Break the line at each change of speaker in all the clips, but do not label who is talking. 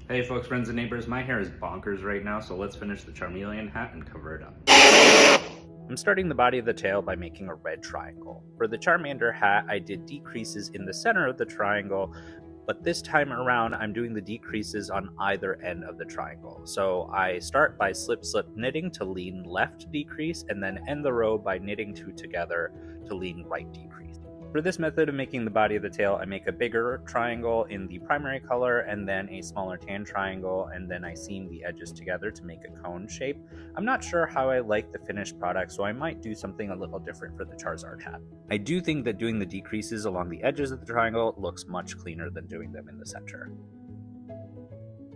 Hey folks, friends and neighbors, my hair is bonkers right now, so let's finish the Charmeleon hat and cover it up. I'm starting the body of the tail by making a red triangle. For the Charmander hat, I did decreases in the center of the triangle, but this time around I'm doing the decreases on either end of the triangle. So I start by slip knitting to lean left decrease, and then end the row by knitting two together to lean right decrease. For this method of making the body of the tail, I make a bigger triangle in the primary color and then a smaller tan triangle, and then I seam the edges together to make a cone shape. I'm not sure how I like the finished product, so I might do something a little different for the Charizard hat. I do think that doing the decreases along the edges of the triangle looks much cleaner than doing them in the center.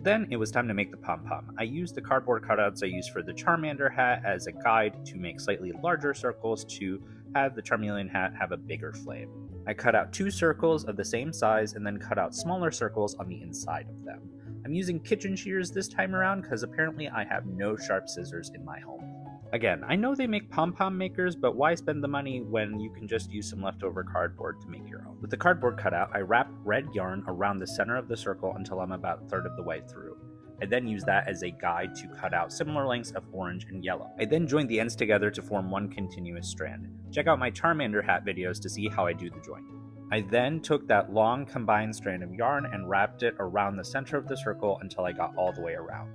Then it was time to make the pom-pom. I used the cardboard cutouts I used for the Charmander hat as a guide to make slightly larger circles to have the Charmeleon hat have a bigger flame. I cut out 2 circles of the same size and then cut out smaller circles on the inside of them. I'm using kitchen shears this time around because apparently I have no sharp scissors in my home. Again, I know they make pom-pom makers, but why spend the money when you can just use some leftover cardboard to make your own? With the cardboard cutout, I wrap red yarn around the center of the circle until I'm about a third of the way through. I then use that as a guide to cut out similar lengths of orange and yellow. I then join the ends together to form one continuous strand. Check out my Charmander hat videos to see how I do the joint. I then took that long combined strand of yarn and wrapped it around the center of the circle until I got all the way around.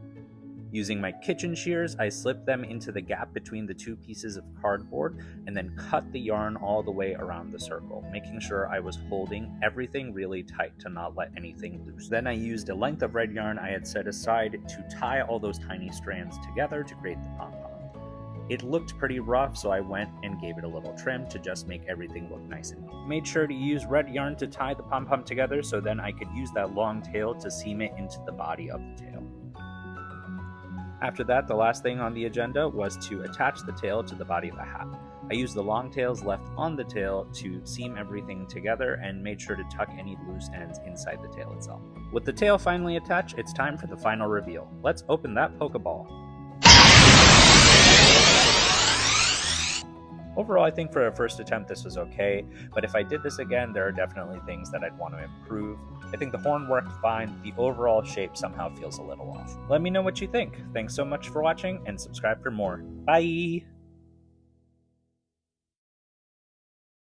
Using my kitchen shears, I slipped them into the gap between the 2 pieces of cardboard and then cut the yarn all the way around the circle, making sure I was holding everything really tight to not let anything loose. Then I used a length of red yarn I had set aside to tie all those tiny strands together to create the pom-pom. It looked pretty rough, so I went and gave it a little trim to just make everything look nice and neat. Made sure to use red yarn to tie the pom-pom together so then I could use that long tail to seam it into the body of the tail. After that, the last thing on the agenda was to attach the tail to the body of the hat. I used the long tails left on the tail to seam everything together and made sure to tuck any loose ends inside the tail itself. With the tail finally attached, it's time for the final reveal. Let's open that Pokeball. Overall, I think for a first attempt this was okay, but if I did this again, there are definitely things that I'd want to improve. I think the horn worked fine, the overall shape somehow feels a little off. Let me know what you think. Thanks so much for watching, and subscribe for more. Bye!